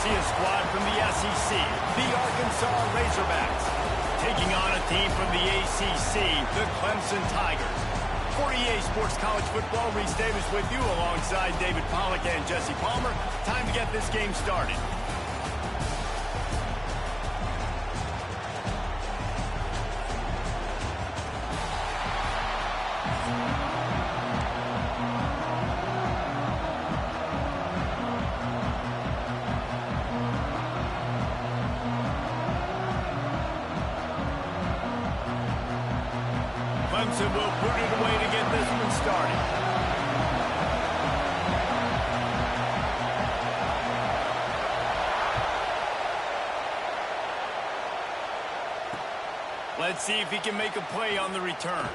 see a squad from the SEC, the Arkansas Razorbacks, taking on a team from the ACC, the Clemson Tigers. For EA Sports College Football, Reese Davis with you alongside David Pollack and Jesse Palmer. Time to get this game started. Clemson will put it away to get this one started. Let's see if he can make a play on the return.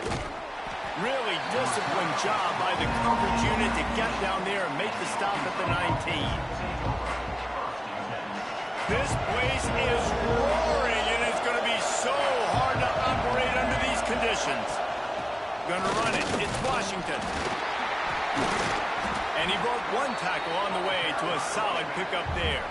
Really disciplined job by the coverage unit to get down there and make the stop at the 19. This place is roaring, and it's going to be so hard to operate under these conditions. Going to run it. It's Washington. And he broke one tackle on the way to a solid pickup there.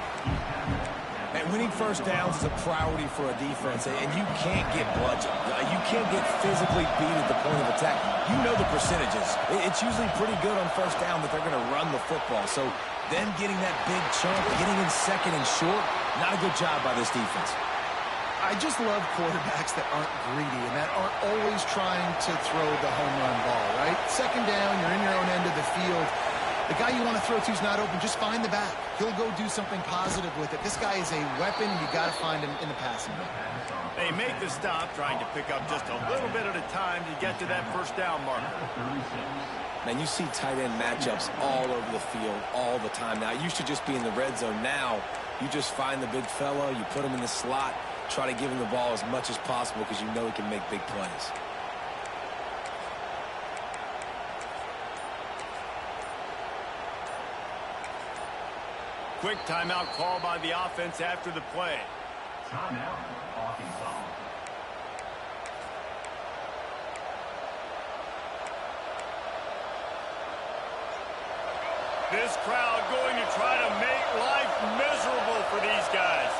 And winning first downs is a priority for a defense, and you can't get bludgeoned. You can't get physically beat at the point of attack. You know the percentages. It's usually pretty good on first down that they're going to run the football. So then getting that big chunk, getting in second and short, not a good job by this defense. I just love quarterbacks that aren't greedy and that aren't always trying to throw the home run ball, right? Second down, you're in your own end of the field. The guy you want to throw to is not open. Just find the back. He'll go do something positive with it. This guy is a weapon. You got to find him in the passing game. They make the stop, trying to pick up just a little bit at a time to get to that first down marker. Man, you see tight end matchups all over the field all the time. Now, it used to just be in the red zone. Now, you just find the big fella, you put him in the slot, try to give him the ball as much as possible because you know he can make big plays. Quick timeout call by the offense after the play. Timeout, Arkansas. This crowd going to try to make life miserable for these guys.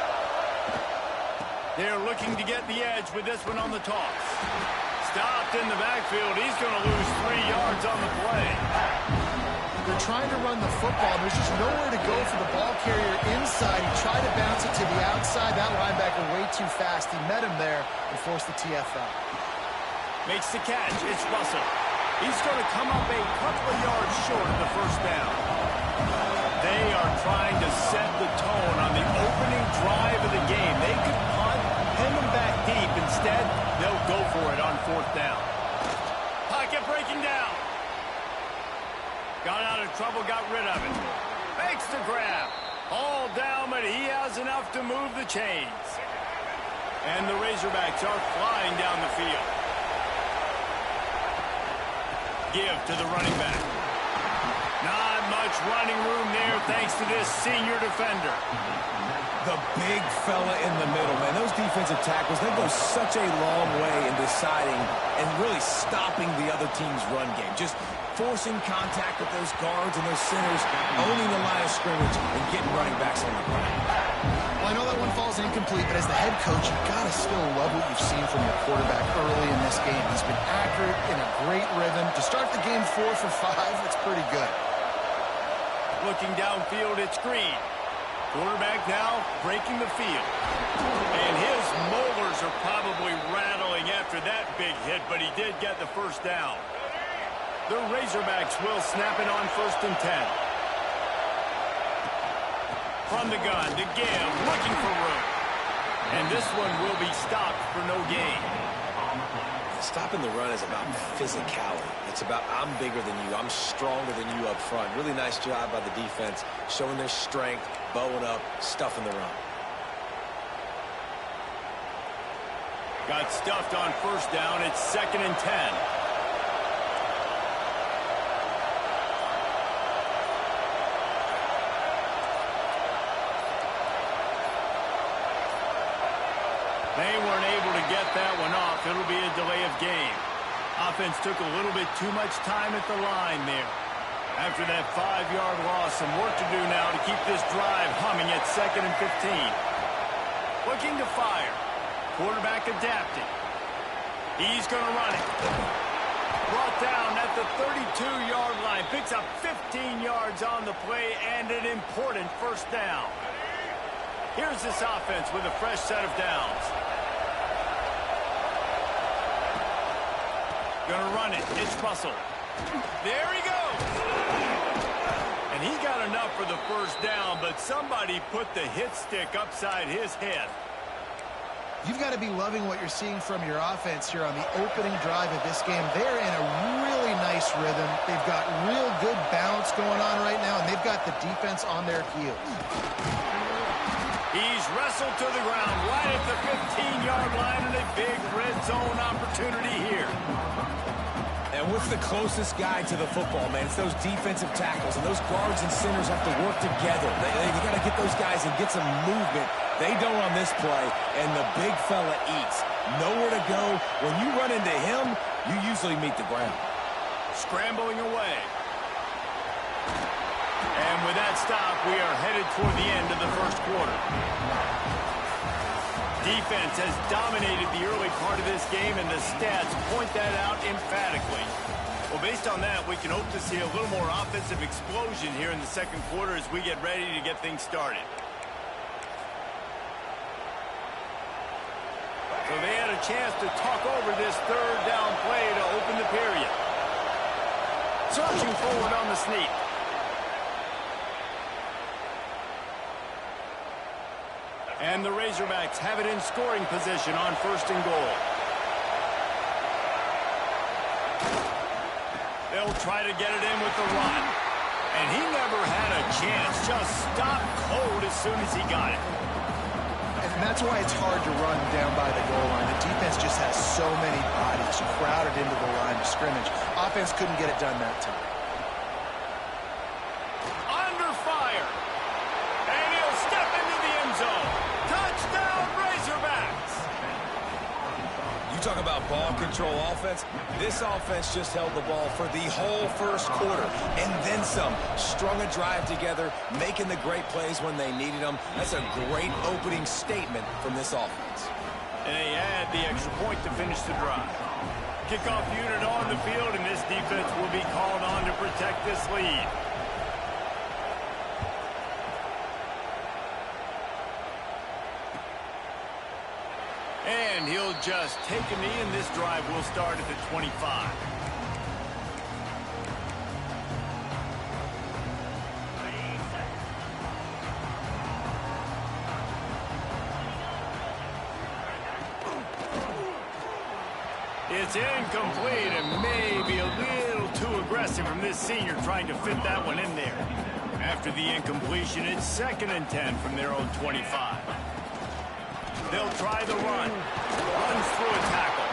They're looking to get the edge with this one on the toss. Stopped in the backfield. He's going to lose 3 yards on the play. They're trying to run the football. There's just nowhere to go for the ball carrier inside. He tried to bounce it to the outside. That linebacker way too fast. He met him there and forced the TFL. Makes the catch. It's Russell. He's going to come up a couple of yards short of the first down. They are trying to set the tone on the opening drive of the game. They could punt, pin them back deep. Instead, they'll go for it on fourth down. Pocket breaking down. Got out of trouble, got rid of it. Makes the grab. All down, but he has enough to move the chains. And the Razorbacks are flying down the field. Give to the running back. Not much running room there thanks to this senior defender. The big fella in the middle, man. Those defensive tackles, they go such a long way in deciding and really stopping the other team's run game. Just forcing contact with those guards and those centers, owning the line of scrimmage, and getting running backs on the ground. Well, I know that one falls incomplete, but as the head coach, you've got to still love what you've seen from your quarterback early in this game. He's been accurate in a great rhythm. To start the game 4 for 5, that's pretty good. Looking downfield, it's Green. Quarterback now breaking the field. And his molars are probably rattling after that big hit, but he did get the first down. The Razorbacks will snap it on 1st and 10. From the gun to Give, looking for room. And this one will be stopped for no gain. Stopping the run is about physicality. It's about I'm bigger than you. I'm stronger than you up front. Really nice job by the defense, showing their strength, bowing up, stuffing the run. Got stuffed on 1st down. It's 2nd and 10. They weren't able to get that one off. It'll be a delay of game. Offense took a little bit too much time at the line there. After that 5-yard loss, some work to do now to keep this drive humming at 2nd and 15. Looking to fire. Quarterback adapting. He's going to run it. Brought down at the 32-yard line. Picks up 15 yards on the play and an important first down. Here's this offense with a fresh set of downs. Gonna run it. It's Russell. There he goes. And he got enough for the first down, but somebody put the hit stick upside his head. You've got to be loving what you're seeing from your offense here on the opening drive of this game. They're in a really nice rhythm. They've got real good balance going on right now, and they've got the defense on their heels. He's wrestled to the ground right at the 15-yard line, and a big red zone opportunity here. And what's the closest guy to the football, man? It's those defensive tackles, and those guards and centers have to work together. They got to get those guys and get some movement. They don't on this play, and the big fella eats. Nowhere to go. When you run into him, you usually meet the ground. Scrambling away. And with that stop, we are headed toward the end of the first quarter. Defense has dominated the early part of this game, and the stats point that out emphatically. Well, based on that, we can hope to see a little more offensive explosion here in the second quarter as we get ready to get things started. So they had a chance to talk over this third down play to open the period. Searching forward on the sneak. And the Razorbacks have it in scoring position on 1st and goal. They'll try to get it in with the run. And he never had a chance. Just stopped cold as soon as he got it. And that's why it's hard to run down by the goal line. The defense just has so many bodies crowded into the line of scrimmage. Offense couldn't get it done that time. Under fire. And he'll step into the end zone. Touchdown, Razorbacks. You talk about ball control offense. This offense just held the ball for the whole first quarter and then some. Strung a drive together, making the great plays when they needed them. That's a great opening statement from this offense. And they add the extra point to finish the drive. Kickoff unit on the field, and this defense will be called on to protect this lead. And he'll just take a knee, and this drive will start at the 25. It's incomplete and maybe a little too aggressive from this senior trying to fit that one in there. After the incompletion, it's 2nd and 10 from their own 25. They'll try the run. Runs through a tackle.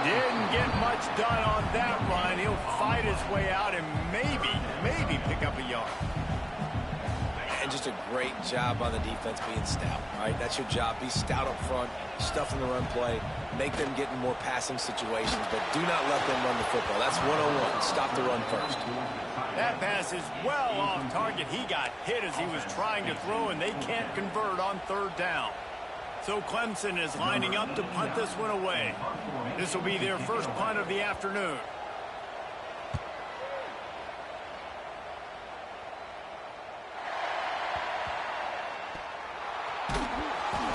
Didn't get much done on that run. He'll fight his way out and maybe pick up a yard. And just a great job on the defense being stout, right? That's your job. Be stout up front, stuff in the run play, make them get in more passing situations, but do not let them run the football. That's 101. Stop the run first. That pass is well off target. He got hit as he was trying to throw, and they can't convert on 3rd down. So Clemson is lining up to punt this one away. This will be their first punt of the afternoon.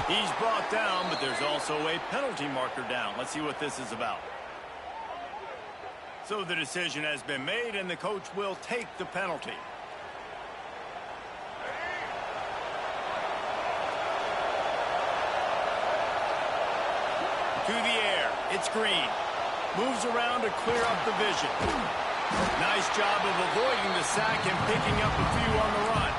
He's brought down, but there's also a penalty marker down. Let's see what this is about. So the decision has been made, and the coach will take the penalty. To the air. It's Green. Moves around to clear up the vision. Nice job of avoiding the sack and picking up a few on the run.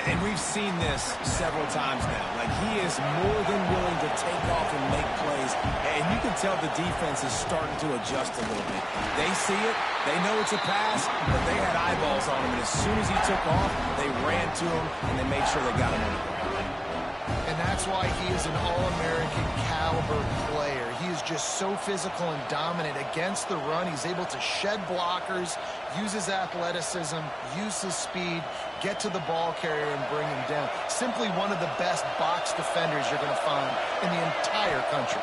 And we've seen this several times now. Like, he is more than willing to take off and make plays. And you can tell the defense is starting to adjust a little bit. They see it. They know it's a pass, but they had eyeballs on him. And as soon as he took off, they ran to him, and they made sure they got him on the ground. And that's why he is an All-American caliber player. He is just so physical and dominant against the run. He's able to shed blockers, use his athleticism, use his speed, get to the ball carrier and bring him down. Simply one of the best box defenders you're going to find in the entire country.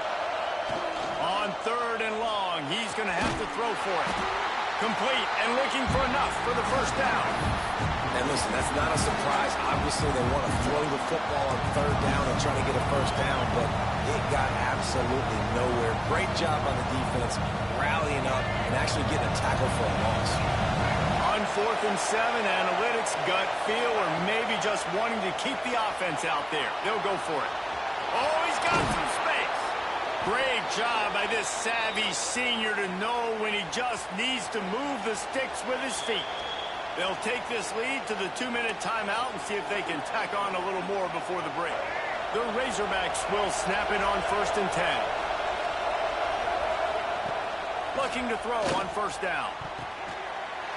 On 3rd and long, he's going to have to throw for it. Complete and looking for enough for the first down. And listen, that's not a surprise. Obviously, they want to throw the football on 3rd down and try to get a first down, but it got absolutely nowhere. Great job on the defense, rallying up and actually getting a tackle for a loss. On 4th and 7, analytics, gut feel, or maybe just wanting to keep the offense out there. They'll go for it. Oh, he's got some space. Great job by this savvy senior to know when he just needs to move the sticks with his feet. They'll take this lead to the 2-minute timeout and see if they can tack on a little more before the break. The Razorbacks will snap it on 1st and 10. Looking to throw on 1st down.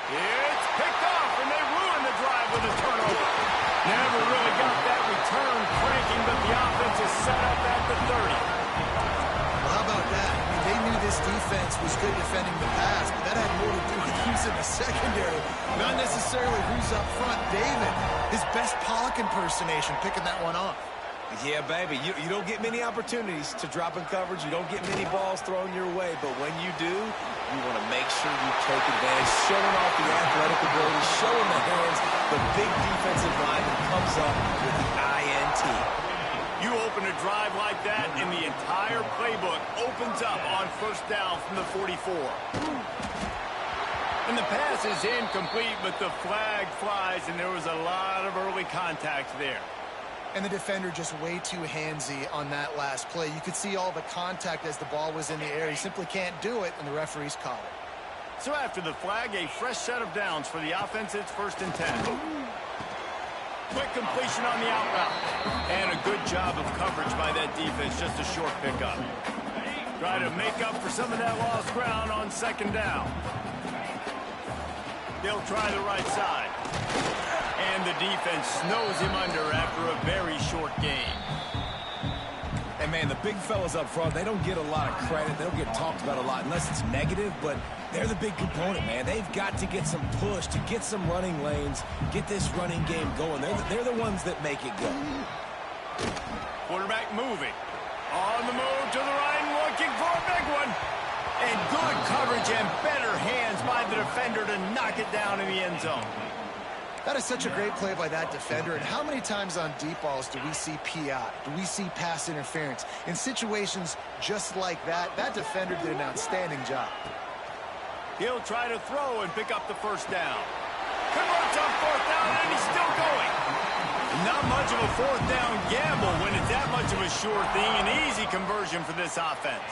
It's picked off, and they ruin the drive with a turnover. Never really got that return cranking, but the offense is set up at the 30. Well, how about that? I mean, they knew this defense was good defending the pass, but that had more to do with who's in the secondary, not necessarily who's up front. David, his best Pollock impersonation, picking that one off. Yeah, baby, you don't get many opportunities to drop in coverage. You don't get many balls thrown your way, but when you do, you want to make sure you take advantage, showing off the athletic ability, showing the hands. The big defensive lineman comes up with the INT. You open a drive like that, and the entire playbook opens up on 1st down from the 44. And the pass is incomplete, but the flag flies, and there was a lot of early contact there. And the defender just way too handsy on that last play. You could see all the contact as the ball was in the air. He simply can't do it, and the referees call it. So after the flag, a fresh set of downs for the offense. It's 1st and 10. Quick completion on the out route. And a good job of coverage by that defense. Just a short pickup. Try to make up for some of that lost ground on 2nd down. They'll try the right side. And the defense snows him under after a very short gain. And, man, the big fellas up front, they don't get a lot of credit. They don't get talked about a lot unless it's negative, but they're the big component, man. They've got to get some push, to get some running lanes, get this running game going. They're the ones that make it go. Quarterback moving. On the move to the right, looking for a big one. And good coverage and better hands by the defender to knock it down in the end zone. That is such a great play by that defender. And how many times on deep balls do we see PI? Do we see pass interference? In situations just like that, that defender did an outstanding job. He'll try to throw and pick up the 1st down. Converts on 4th down, and he's still going. Not much of a 4th down gamble when it's that much of a sure thing. An easy conversion for this offense.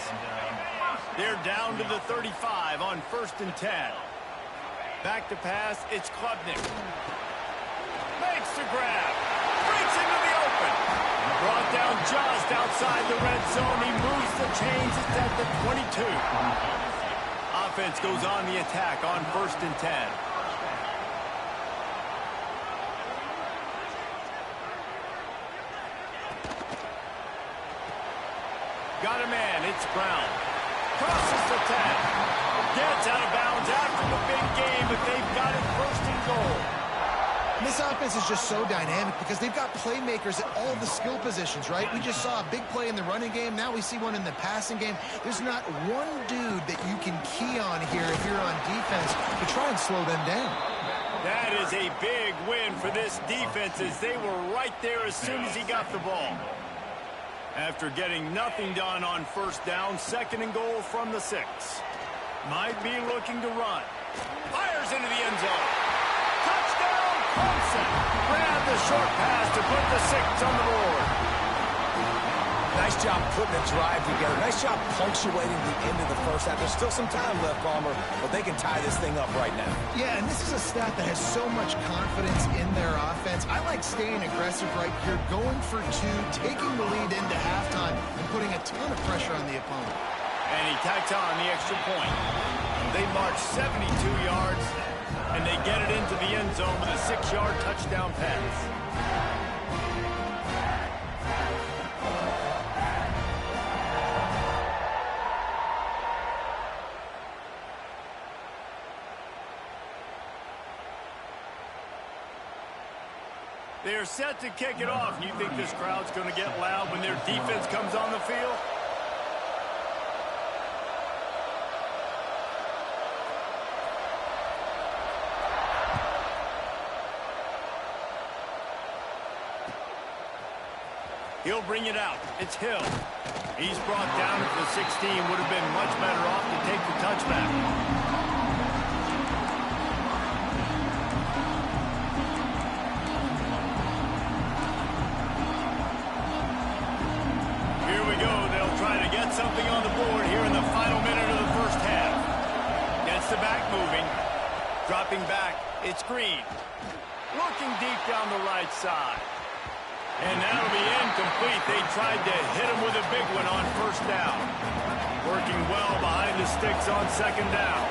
They're down to the 35 on 1st and 10. Back to pass, it's Klubnik. Makes the grab. Breaks into the open. Brought down just outside the red zone. He moves the chains. It's at the 22. Offense goes on the attack on 1st and 10. Got a man. It's Brown. Crosses the 10. Gets out of bounds after the big game, but they've got it 1st and goal. And this offense is just so dynamic because they've got playmakers at all the skill positions, right? We just saw a big play in the running game. Now we see one in the passing game. There's not one dude that you can key on here if you're on defense to try and slow them down. That is a big win for this defense as they were right there as soon as he got the ball. After getting nothing done on 1st down, 2nd and goal from the 6. Might be looking to run. Fires into the end zone. Touchdown, Clemson. Grab the short pass to put the 6 on the board. Nice job putting a drive together. Nice job punctuating the end of the 1st half. There's still some time left, Palmer, but they can tie this thing up right now. Yeah, and this is a staff that has so much confidence in their offense. I like staying aggressive right here, going for 2, taking the lead into halftime, and putting a ton of pressure on the opponent. And he tacks on the extra point. They march 72 yards, and they get it into the end zone with a 6-yard touchdown pass. They're set to kick it off. You think this crowd's going to get loud when their defense comes on the field? He'll bring it out. It's Hill. He's brought down at the 16. Would have been much better off to take the touchback. Here we go. They'll try to get something on the board here in the final minute of the first half. Gets the back moving. Dropping back. It's Green. Looking deep down the right side. And that'll be incomplete. They tried to hit him with a big one on first down. Working well behind the sticks on second down.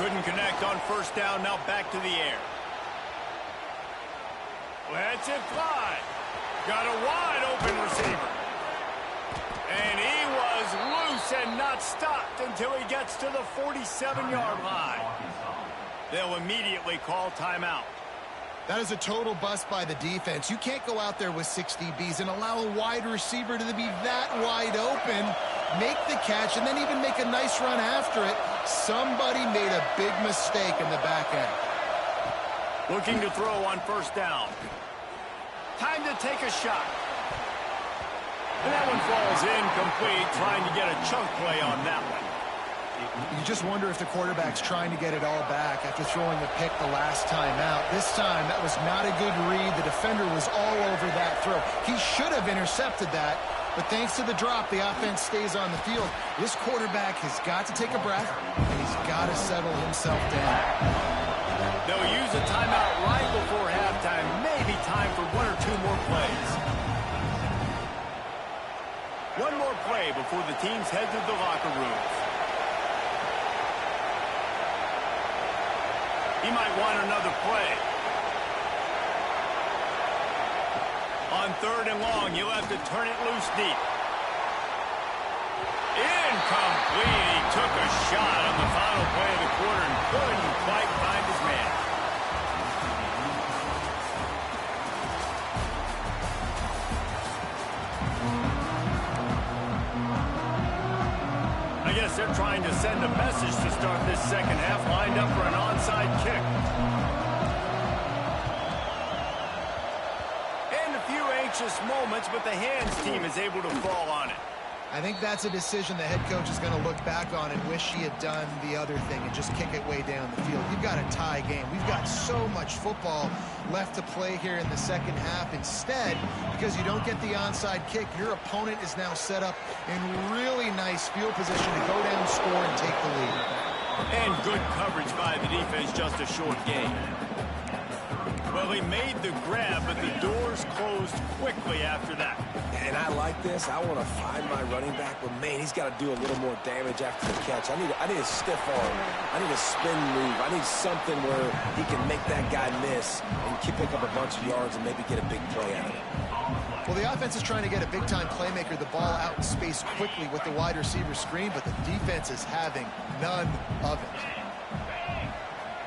Couldn't connect on first down. Now back to the air. Lets it fly. Got a wide open receiver. And he was loose and not stopped until he gets to the 47-yard line. They'll immediately call timeout. That is a total bust by the defense. You can't go out there with 6 DBs and allow a wide receiver to be that wide open, make the catch, and then even make a nice run after it. Somebody made a big mistake in the back end. Looking to throw on first down. Time to take a shot. And that one falls incomplete, trying to get a chunk play on that one. You just wonder if the quarterback's trying to get it all back after throwing a pick the last time out. This time, that was not a good read. The defender was all over that throw. He should have intercepted that, but thanks to the drop, the offense stays on the field. This quarterback has got to take a breath, and he's got to settle himself down. They'll use a timeout right before halftime. Maybe time for 1 or 2 more plays. One more play before the teams head to the locker rooms. He might want another play. On third and long, you'll have to turn it loose deep. Incomplete. He took a shot on the final play of the quarter and couldn't quite find his man. I guess they're trying to send a message to start this second half, lined up for an onside kick. And a few anxious moments, but the hands team is able to fall on it. I think that's a decision the head coach is going to look back on and wish he had done the other thing and just kick it way down the field. You've got a tie game. We've got so much football left to play here in the second half. Instead, because you don't get the onside kick, your opponent is now set up in really nice field position to go down, score, and take the lead. And good coverage by the defense, just a short game. Well, he made the grab, but the doors closed quickly after that. And I like this. I want to find my running back, but man, he's got to do a little more damage after the catch. I need a stiff arm. I need a spin move. I need something where he can make that guy miss and pick up a bunch of yards and maybe get a big play out of it. Well, the offense is trying to get a big-time playmaker the ball out in space quickly with the wide receiver screen, but the defense is having none of it.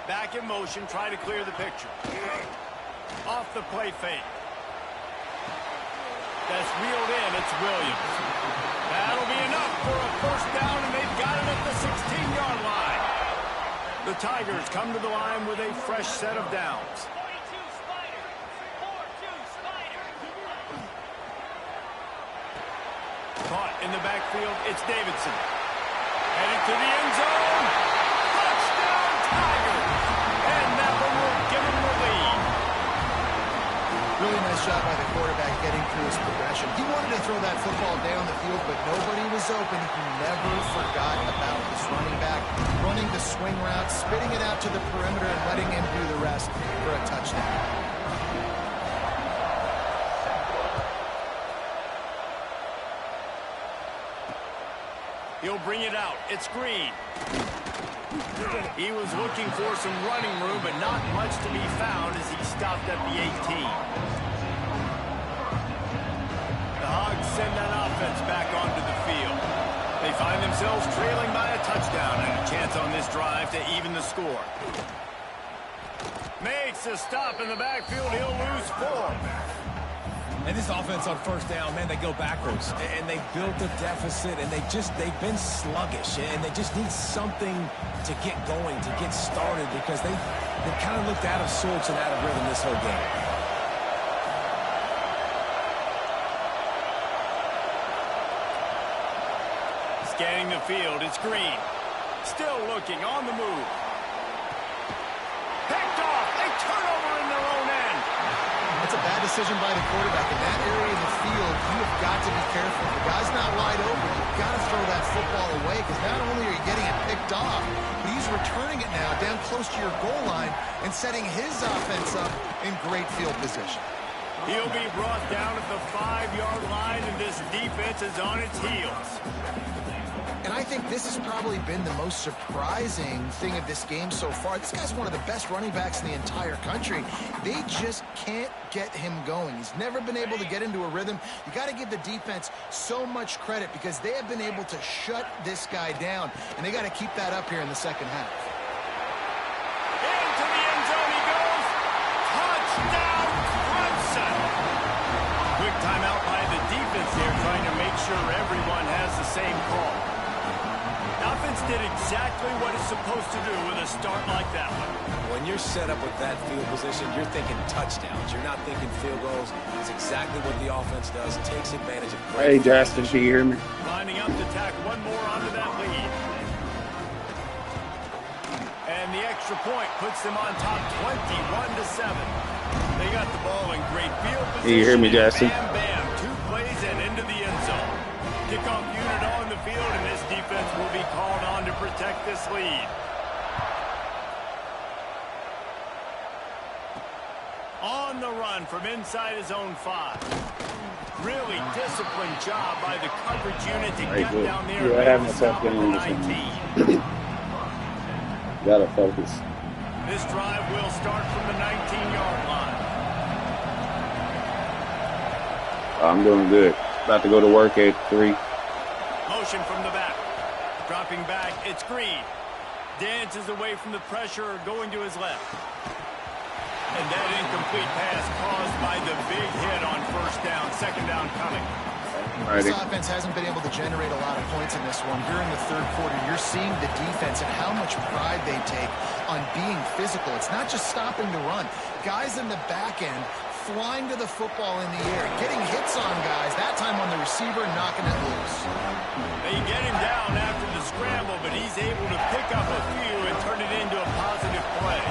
Back in motion, try to clear the picture. Off the play fake. That's reeled in. It's Williams. That'll be enough for a first down, and they've got it at the 16-yard line. The Tigers come to the line with a fresh set of downs. Caught in the backfield, it's Davidson. Headed to the end zone. Touchdown, Tigers! And that one will give him the lead. Really nice job by the quarterback getting through his progression. He wanted to throw that football down the field, but nobody was open. He never forgot about this running back, running the swing route, spitting it out to the perimeter, and letting him do the rest for a touchdown. He'll bring it out. It's Green. He was looking for some running room, but not much to be found as he stopped at the 18. The Hogs send that offense back onto the field. They find themselves trailing by a touchdown and a chance on this drive to even the score. Makes a stop in the backfield. He'll lose 4. And this offense on first down, man, they go backwards. And they built a deficit, and they've been sluggish. And they just need something to get going, to get started, because they kind of looked out of sorts and out of rhythm this whole game. Scanning the field, it's Green. Still looking, on the move. Picked off, a turnover in their own end. That's a bad decision by the quarterback. In that area of the field, you have got to be careful. If the guy's not wide open, you've got to throw that football away, because not only are you getting it picked off, but he's returning it now down close to your goal line and setting his offense up in great field position. He'll be brought down at the 5-yard line, and this defense is on its heels. And I think this has probably been the most surprising thing of this game so far. This guy's one of the best running backs in the entire country. They just can't get him going. He's never been able to get into a rhythm. You got to give the defense so much credit, because they have been able to shut this guy down, and they got to keep that up here in the second half. Into the end zone he goes. Touchdown, Clemson. Quick timeout by the defense there, trying to make sure everyone has the same call. Offense did exactly what it's supposed to do with a start like that one. When you're set up with that field position, you're thinking touchdowns. You're not thinking field goals. It's exactly what the offense does. Takes advantage of great. Hey, Justin, can you hear me? Lining up to tack one more onto that lead. And the extra point puts them on top 21-7. They got the ball in great field position. Can you hear me, Justin? Bam, bam. 2 plays and into the end zone. Kickoff unit on the field, and this defense will be called on to protect this lead. On the run from inside his own 5. Really disciplined job by the coverage unit to get down there and make the stop at the 19. Gotta focus. This drive will start from the 19-yard line. I'm doing good. About to go to work at 3. Motion from the back. Dropping back, it's Green. Dances away from the pressure, going to his left. And that incomplete pass caused by the big hit on first down. Second down coming. This offense hasn't been able to generate a lot of points in this one. Here in the third quarter, you're seeing the defense and how much pride they take on being physical. It's not just stopping the run. Guys in the back end flying to the football in the air, getting hits on guys, that time on the receiver, knocking it loose. They get him down after the scramble, but he's able to pick up a few and turn it into a positive play.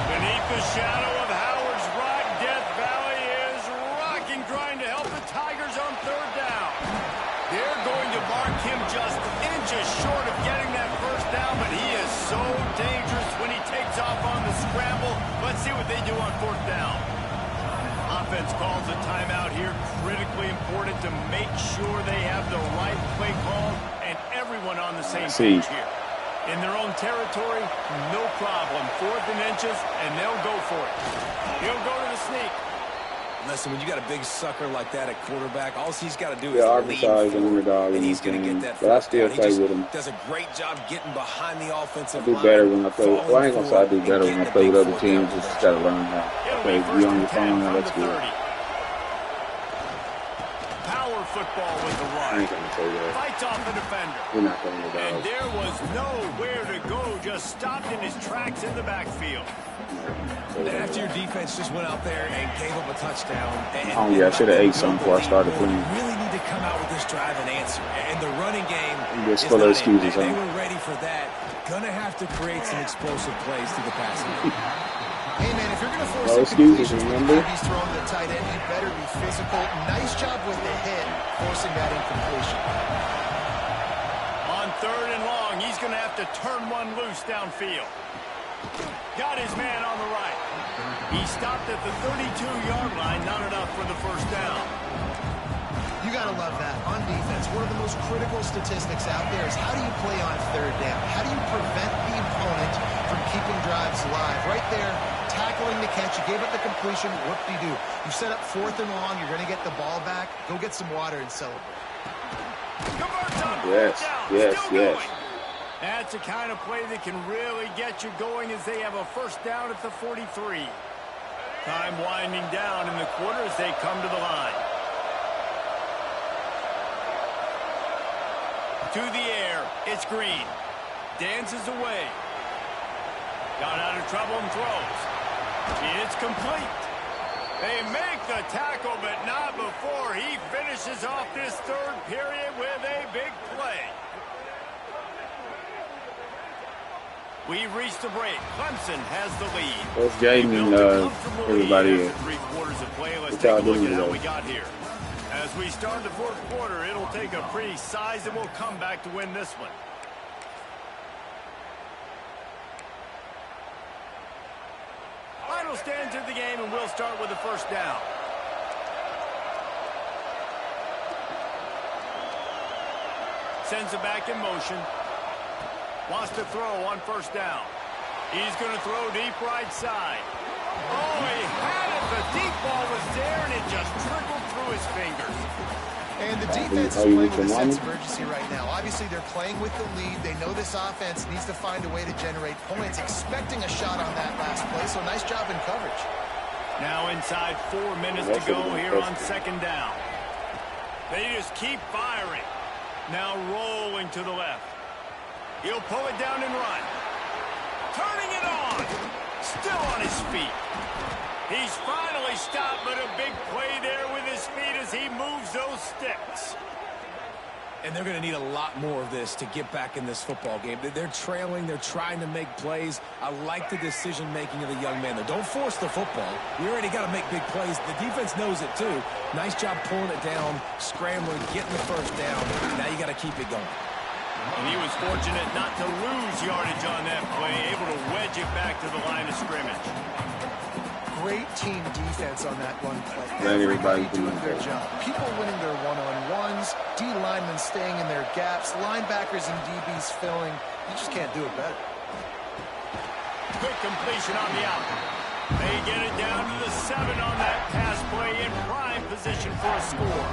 Beneath the shadow of Howard's Rock, Death Valley is rocking, trying to help the Tigers on third down. They're going to mark him just inches short of getting that first down, but he is so dangerous when he takes off on the scramble. Let's see what they do on fourth down. Offense calls a timeout here. Critically important to make sure they have the right play call and everyone on the same page here. In their own territory, no problem. 4th and inches, and they'll go for it. He'll go to the sneak. Listen, when you got a big sucker like that at quarterback, all he's got to do is lean forward, and he's going to get that first down. He just does a great job getting behind the offensive line. I do better when I play. Well, I ain't gonna say I do better when I play with other teams. Just gotta learn how to play. You on your phone, that's good. Power football with the run. I ain't gonna say that. Fights off the defender. We're not playing with And dogs. there was nowhere to go. Just stopped in his tracks in the backfield. And after your defense just went out there and gave up a touchdown. Oh, yeah, I should have ate something before I started playing. You really need to come out with this drive and answer. And the running game is full of not excuses, They were ready for that. Gonna have to create some explosive plays through the passing game. Hey, man, if you're going to force No excuses, remember? he's throwing to the tight end, you better be physical. Nice job with the hit, forcing that incompletion. On 3rd and long, he's going to have to turn one loose downfield. Got his man on the right. He stopped at the 32-yard line, not enough for the first down. You got to love that. On defense, one of the most critical statistics out there is how do you play on 3rd down? How do you prevent the opponent from keeping drives alive? Right there, tackling the catch. You gave up the completion. Whoop-de-doo. You set up 4th and long. You're going to get the ball back. Go get some water and celebrate. Converts on Yes, down. yes, Still yes. going. That's the kind of play that can really get you going as they have a first down at the 43. Time winding down in the quarter as they come to the line. To the air, it's Green. Dances away. Got out of trouble and throws. It's complete. They make the tackle, but not before he finishes off this third period with a big play. We've reached the break. Clemson has the lead. What's Jaden and everybody? Three-quarters of play. Let's take a look at how we got here. As we start the fourth quarter, it'll take a pretty sizable comeback to win this one. Final stands of the game, and we'll start with the first down. Sends it back in motion. Wants to throw on first down. He's going to throw deep right side. Oh, he had it. The deep ball was there, and it just trickled through his fingers. And the defense is playing with a sense of urgency right now. Obviously, they're playing with the lead. They know this offense needs to find a way to generate points, expecting a shot on that last play. So nice job in coverage. Now inside 4 minutes to go here on second down. They just keep firing. Now rolling to the left. He'll pull it down and run. Turning it on. Still on his feet. He's finally stopped, but a big play there with his feet as he moves those sticks. And they're going to need a lot more of this to get back in this football game. They're trailing. They're trying to make plays. I like the decision-making of the young man, though. Don't force the football. We already got to make big plays. The defense knows it, too. Nice job pulling it down, scrambling, getting the first down. Now you got to keep it going. And he was fortunate not to lose yardage on that play, able to wedge it back to the line of scrimmage. Great team defense on that run play. Everybody doing their job. People winning their one-on-ones, D linemen staying in their gaps, linebackers and DBs filling. You just can't do it better. Quick completion on the out. They get it down to the 7 on that pass play in prime position for a score.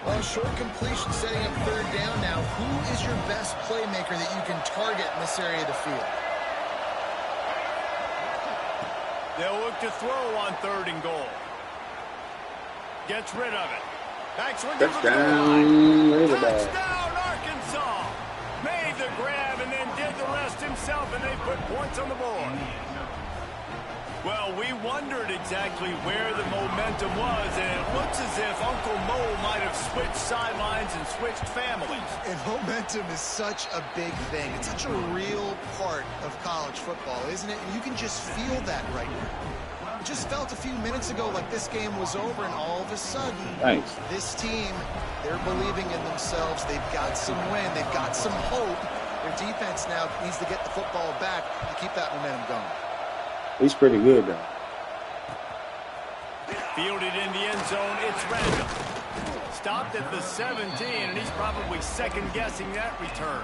Well, short completion setting up third down now. Who is your best playmaker that you can target in this area of the field? They'll look to throw on third and goal. Gets rid of it. Backs one. Touchdown, Arkansas. Made the grab and then did the rest himself, and they put points on the board. Well, we wondered exactly where the momentum was, and it looks as if Uncle Mo might have switched sidelines and switched families. And momentum is such a big thing. It's such a real part of college football, isn't it? And you can just feel that right now. It just felt a few minutes ago like this game was over, and all of a sudden, this team, they're believing in themselves. They've got some wind. They've got some hope. Their defense now needs to get the football back to keep that momentum going. He's pretty good, though. Fielded in the end zone, it's Randall. Stopped at the 17, and he's probably second-guessing that return.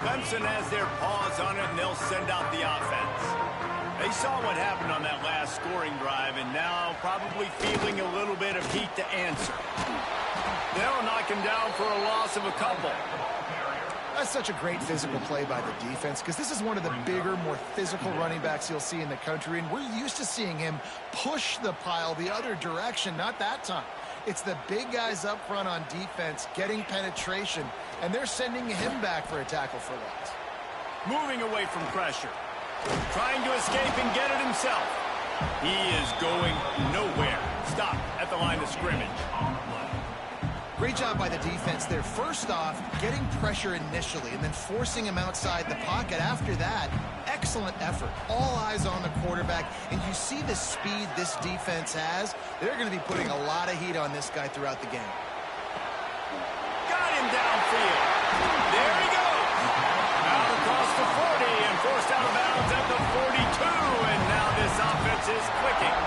Clemson has their paws on it, and they'll send out the offense. They saw what happened on that last scoring drive, and now probably feeling a little bit of heat to answer. They'll knock him down for a loss of a couple. That's such a great physical play by the defense because this is one of the bigger, more physical running backs you'll see in the country, and we're used to seeing him push the pile the other direction, not that time. It's the big guys up front on defense getting penetration, and they're sending him back for a tackle for loss. Moving away from pressure. Trying to escape and get it himself. He is going nowhere. Stop at the line of scrimmage. Great job by the defense there. First off, getting pressure initially and then forcing him outside the pocket. After that, excellent effort. All eyes on the quarterback, and you see the speed this defense has. They're going to be putting a lot of heat on this guy throughout the game. Got him downfield. There he goes. Out across the 40 and forced out of bounds at the 42, and now this offense is clicking.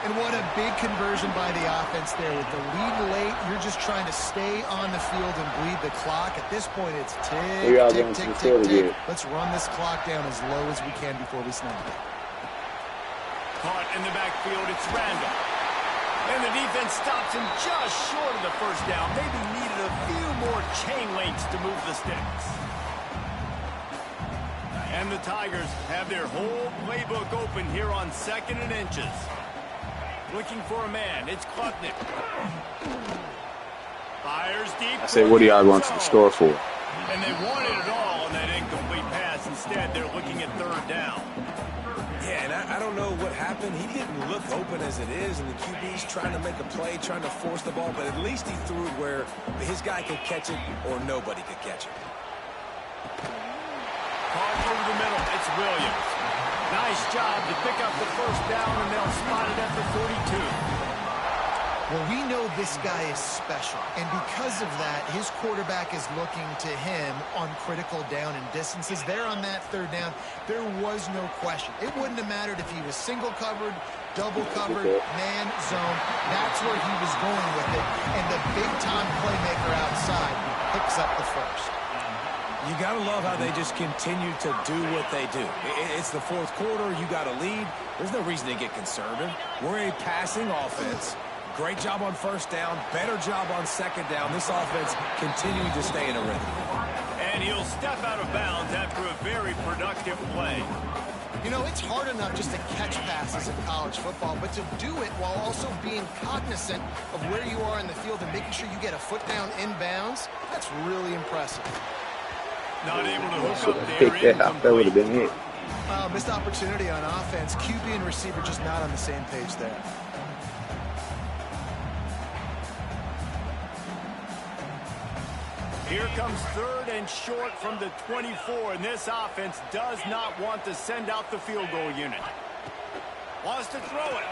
And what a big conversion by the offense there. With the lead late, you're just trying to stay on the field and bleed the clock. At this point, it's tick, tick, tick, tick, tick. Let's run this clock down as low as we can before we snap it. Caught in the backfield, it's Randall. And the defense stops him just short of the first down. Maybe needed a few more chain links to move the sticks. And the Tigers have their whole playbook open here on 2nd and inches. Looking for a man. It's Klutnick. Fires deep. I said, what do y'all want to score for? And they wanted it all on that incomplete pass. Instead, they're looking at 3rd down. Yeah, and I don't know what happened. He didn't look open as it is, and the QB's trying to make a play, trying to force the ball, but at least he threw it where his guy could catch it or nobody could catch it. Call over the middle. It's Williams. Nice job to pick up the 1st down, and they'll spot it at the 42. Well, we know this guy is special, and because of that, his quarterback is looking to him on critical down and distances. There on that 3rd down, there was no question. It wouldn't have mattered if he was single covered, double covered, man, zone. That's where he was going with it, and the big-time playmaker outside picks up the 1st. You got to love how they just continue to do what they do. It's the 4th quarter. You got a lead. There's no reason to get conservative. We're a passing offense. Great job on 1st down. Better job on 2nd down. This offense continuing to stay in a rhythm. And he'll step out of bounds after a very productive play. You know, it's hard enough just to catch passes in college football, but to do it while also being cognizant of where you are in the field and making sure you get a foot down in bounds, that's really impressive. Not able to hook up there. That would have been it. Missed opportunity on offense. QB and receiver just not on the same page there. Here comes 3rd and short from the 24, and this offense does not want to send out the field goal unit. Wants to throw it.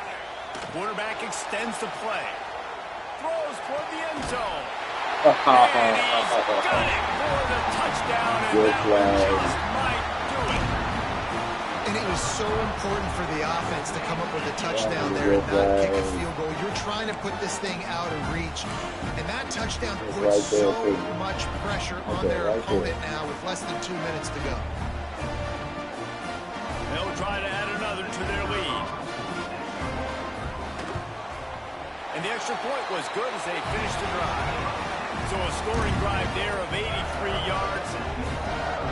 Quarterback extends the play. Throws toward the end zone. And he's got it for the touchdown, and that one just might do it. And it was so important for the offense to come up with a touchdown there and not kick a field goal. You're trying to put this thing out of reach. And that touchdown puts so much pressure on their opponent now with less than 2 minutes to go. They'll try to add another to their lead. And the extra point was good as they finished the drive. So a scoring drive there of 83 yards.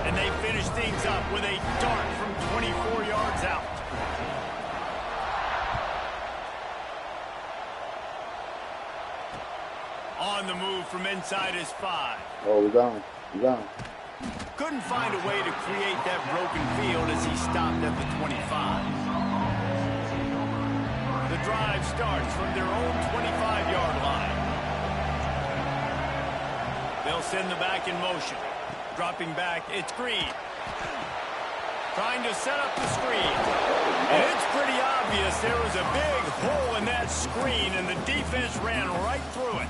And they finish things up with a dart from 24 yards out. On the move from inside his 5. Oh, we're gone. We're gone. Couldn't find a way to create that broken field as he stopped at the 25. The drive starts from their own 25-yard line. They'll send the back in motion. Dropping back, it's Green. Trying to set up the screen. And it's pretty obvious there was a big hole in that screen, and the defense ran right through it.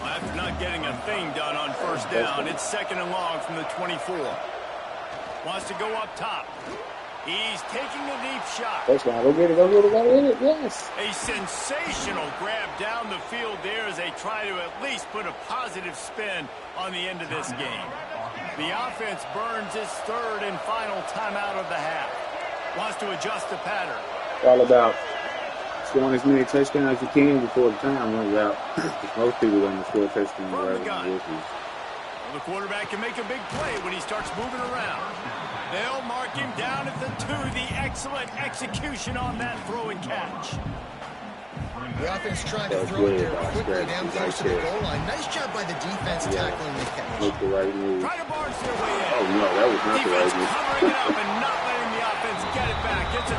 After not getting a thing done on 1st down, it's 2nd and long from the 24. Wants to go up top. He's taking a deep shot. That's fine. Go get it. Go get it. Go get it. Yes. A sensational grab down the field there as they try to at least put a positive spin on the end of this game. The offense burns its 3rd and final timeout of the half. Wants to adjust the pattern. It's all about scoring as many touchdowns as you can before the time runs out. Most people don't score touchdowns rather than rookies. Well, the quarterback can make a big play when he starts moving around. They'll mark him down at the 2. The excellent execution on that throw and catch. The offense trying to throw it there quickly down close to the goal line. Nice job by the defense tackling the catch. Make the right move. Try to barge their way in. Oh, no, that was not the right move. Covering it up and not letting the offense get it back. It's a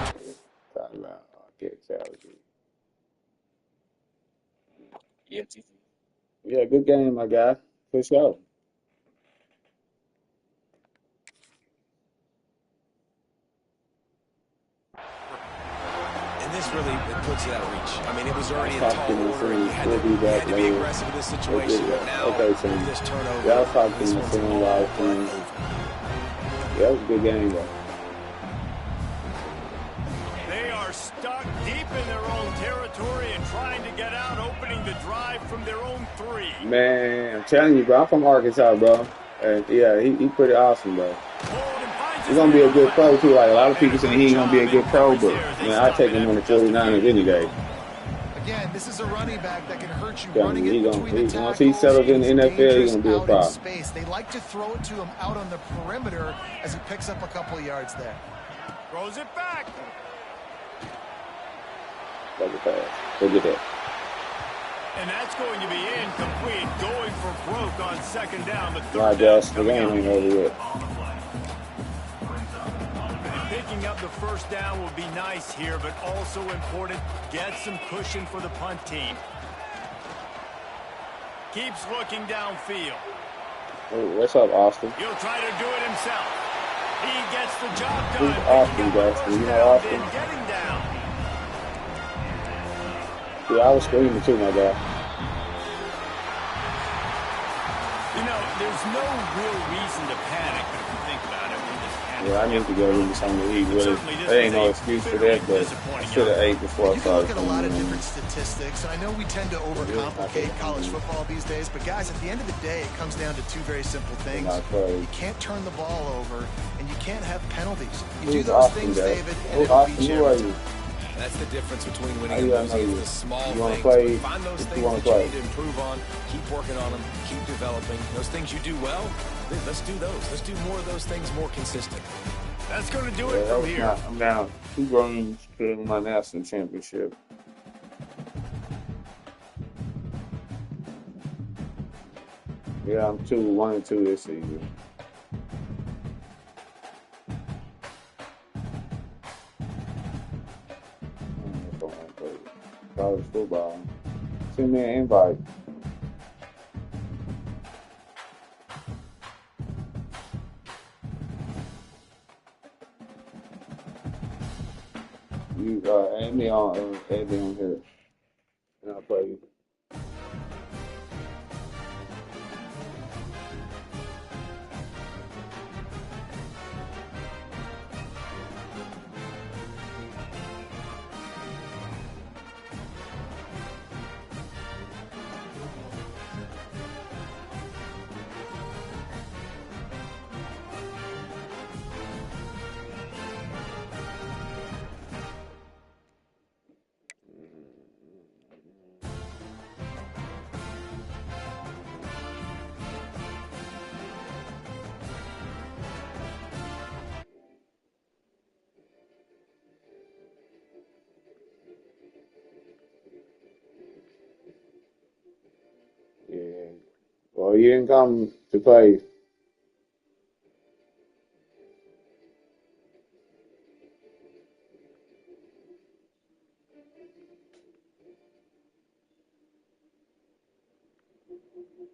timeout. Yeah, good game, my guy. For sure. This really puts it out of reach. I mean, it was already in tall order. You had to be aggressive in this situation. But now, with this turnover, yeah, I was talking to the same live thing. Yeah, it was a good game, though. They are stuck deep in their own territory and trying to get out, opening the drive from their own 3. Man, I'm telling you, bro, I'm from Arkansas, bro. And, yeah, he pretty awesome, bro. He's going to be a good pro, too. Like, a lot of people saying he ain't going to be a good pro, but, man, I take him on the 49ers any day. Again, this is a running back that can hurt you Yeah, running he it gonna, between the tackles. once he settles in the He's NFL, he's dangerous gonna be a out in problem. space. They like to throw it to him out on the perimeter as he picks up a couple of yards there. Throws it back. Like a pass. Look at that. And that's going to be incomplete. Going for broke on second down. The Nah, third down Josh, the coming game up. ain't over yet. And picking up the first down will be nice here, but also important. Get some cushion for the punt team. Keeps looking downfield. Hey, what's up, Austin? He'll try to do it himself. He gets the job Who's done. Austin, Picking up the guys? first You know down, Austin? then getting down. Yeah, I was screaming too, my guy. You know, there's no real reason to panic, but if you think about it, we're just panicking. Yeah, I need to go into something to eat. Really, Certainly this there ain't was no a excuse for very that, but I disappointing should have ate before I You can started. look at a lot of different statistics, and I know we tend to overcomplicate college football these days, but guys, at the end of the day, it comes down to two very simple things. You can't turn the ball over, and you can't have penalties. You do Who's those Austin, things, guys? David, and Who's it'll Austin? beat you Who are every you? time. That's the difference between How winning you and guys know losing. you? It's the small You wanna things. play? Find those If you things wanna that you play. need to improve on. Keep working on them. Keep developing. Those things you do well, then let's do those. Let's do more of those things more consistent. That's going to do Yeah, it that from was here. not, I'm down 2 games to my national championship. Yeah, I'm 1-2 this season. I don't know if I want to play college football. Send me an invite. You add me on here, and I'll play you. Yeah. Well, you didn't come to play.